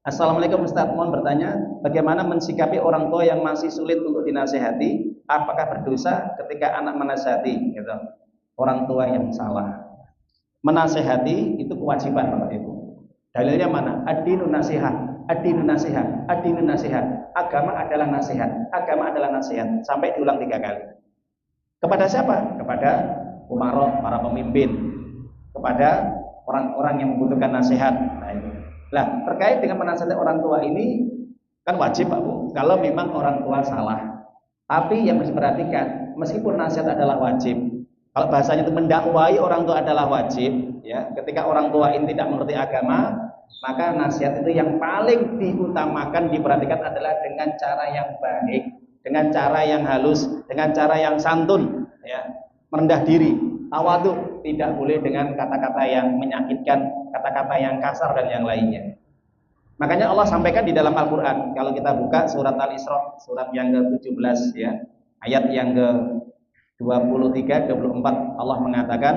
Assalamualaikum Ustaz, mohon bertanya, bagaimana mensikapi orang tua yang masih sulit untuk dinasehati? Apakah berdosa ketika anak menasehati? Gitu. Orang tua yang salah. Menasehati itu kewajiban Bapak Ibu. Dalilnya mana? Ad-dinu nasihat, ad-dinu nasihat, ad-dinu nasihat. Agama adalah nasihat, agama adalah nasihat. Sampai diulang 3 kali. Kepada siapa? Kepada umarok, para pemimpin, kepada orang-orang yang membutuhkan nasihat. Nah, itu. Nah, terkait dengan menasihati orang tua ini kan wajib Pak Bu, kalau memang orang tua salah. Tapi yang harus diperhatikan, meskipun nasihat adalah wajib, kalau bahasanya itu mendakwai orang tua adalah wajib, ya. Ketika orang tua ini tidak mengerti agama, maka nasihat itu yang paling diutamakan diperhatikan adalah dengan cara yang baik, dengan cara yang halus, dengan cara yang santun, ya. Merendah diri, tawadhu, tidak boleh dengan kata-kata yang menyakitkan, kata-kata yang kasar dan yang lainnya. Makanya Allah sampaikan di dalam Al-Qur'an, kalau kita buka surat Al-Isra, surat yang ke-17 ya, ayat yang ke-23 24, Allah mengatakan,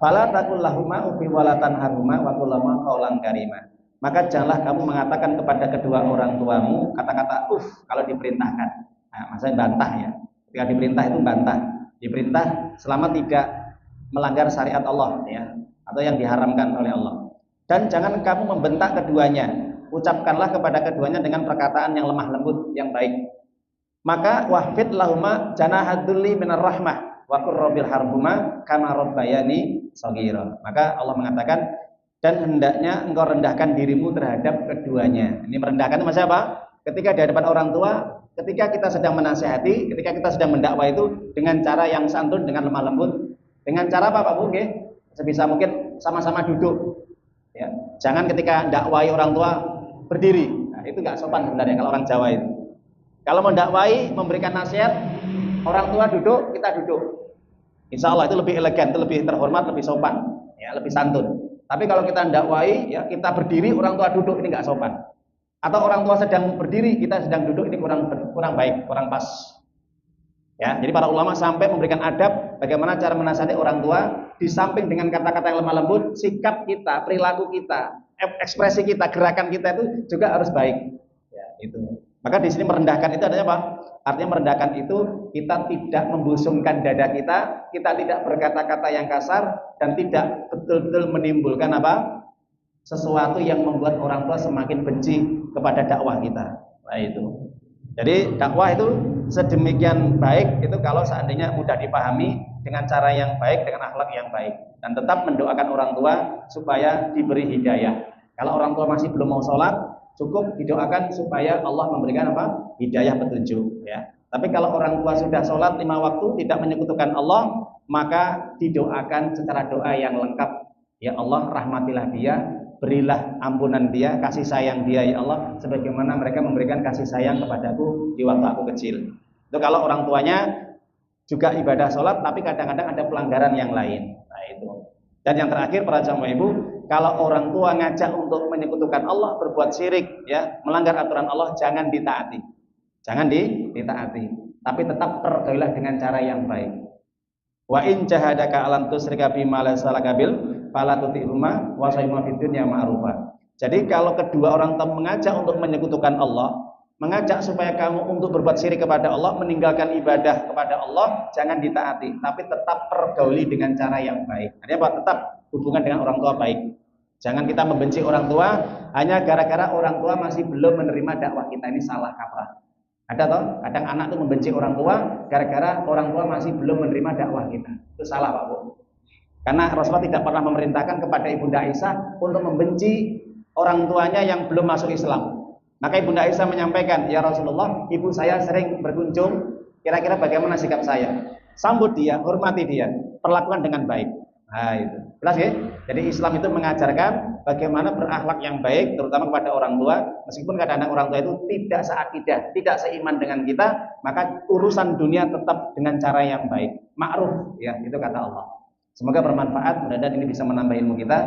"Fala taqul lahuma uffin wa la tanharhuma wa qul lahuma qaulan karima." Maka janganlah kamu mengatakan kepada kedua orang tuamu kata-kata kalau diperintahkan. Nah, maksudnya bantah ya. Ketika diperintah itu bantah. Diperintah selama tidak melanggar syariat Allah ya, atau yang diharamkan oleh Allah. Dan jangan kamu membentak keduanya. Ucapkanlah kepada keduanya dengan perkataan yang lemah lembut, yang baik. Maka wahfid lahuma janahadzulli minar rahmah wa qur rabbil harhuma kama rabbayani shaghira. Maka Allah mengatakan, dan hendaknya engkau rendahkan dirimu terhadap keduanya. Ini merendahkan itu maksudnya apa? Ketika di hadapan orang tua, ketika kita sedang menasihati, ketika kita sedang mendakwah itu dengan cara yang santun, dengan lemah lembut, dengan cara apa Pak Bu? Sebisa mungkin sama-sama duduk. Ya. Jangan ketika dakwai orang tua berdiri. Nah, itu nggak sopan sebenarnya kalau orang Jawa itu. Kalau mendakwai, memberikan nasihat, orang tua duduk, kita duduk. Insya Allah itu lebih elegan, itu lebih terhormat, lebih sopan, ya, lebih santun. Tapi kalau kita dakwai, ya, kita berdiri, orang tua duduk, ini nggak sopan. Atau orang tua sedang berdiri, kita sedang duduk, ini kurang baik, kurang pas. Ya, jadi para ulama sampai memberikan adab bagaimana cara menasihati orang tua, di samping dengan kata-kata yang lemah lembut, sikap kita, perilaku kita, ekspresi kita, gerakan kita itu juga harus baik. Ya, itu. Maka di sini merendahkan itu adanya apa? Artinya merendahkan itu kita tidak membusungkan dada kita tidak berkata-kata yang kasar, dan tidak betul-betul menimbulkan apa? Sesuatu yang membuat orang tua semakin benci kepada dakwah kita. Nah, itu. Jadi dakwah itu sedemikian baik itu kalau seandainya mudah dipahami dengan cara yang baik, dengan akhlak yang baik, dan tetap mendoakan orang tua supaya diberi hidayah. Kalau orang tua masih belum mau sholat, cukup didoakan supaya Allah memberikan apa? Hidayah petunjuk. Ya. Tapi kalau orang tua sudah sholat 5 waktu tidak menyekutukan Allah, maka didoakan secara doa yang lengkap. Ya Allah, rahmatilah dia, berilah ampunan dia, kasih sayang dia ya Allah, sebagaimana mereka memberikan kasih sayang kepadaku di waktu aku kecil. Itu kalau orang tuanya juga ibadah sholat, tapi kadang-kadang ada pelanggaran yang lain. Nah, itu. Dan yang terakhir para jamaah ibu, kalau orang tua ngajak untuk menyekutukan Allah, berbuat syirik, ya, melanggar aturan Allah, jangan ditaati. Jangan ditaati. Tapi tetap pergaulilah dengan cara yang baik. Wa in jahadaka alam tusyrika bima laysa laka bil fala tuti'huma wa sayyima fid dunya ma'rufa. Jadi kalau kedua orang tua mengajak untuk menyekutukan Allah, mengajak supaya kamu untuk berbuat syirik kepada Allah, meninggalkan ibadah kepada Allah, jangan ditaati, tapi tetap pergauli dengan cara yang baik. Artinya apa? Tetap hubungan dengan orang tua baik. Jangan kita membenci orang tua hanya gara-gara orang tua masih belum menerima dakwah kita, ini salah kaprah. Ada toh, kadang anak itu membenci orang tua gara-gara orang tua masih belum menerima dakwah kita. Itu salah Pak Bu. Karena Rasulullah tidak pernah memerintahkan kepada Ibunda Aisyah untuk membenci orang tuanya yang belum masuk Islam. Maka Ibunda Aisyah menyampaikan, "Ya Rasulullah, ibu saya sering berkunjung, kira-kira bagaimana sikap saya?" Sambut dia, hormati dia, perlakukan dengan baik. Nah, itu. Jelas ya? Jadi Islam itu mengajarkan bagaimana berakhlak yang baik, terutama kepada orang tua. Meskipun kadang-kadang orang tua itu tidak seakidah, tidak seiman dengan kita, maka urusan dunia tetap dengan cara yang baik, ma'ruf, ya, itu kata Allah. Semoga bermanfaat, mudah-mudahan ini bisa menambah ilmu kita.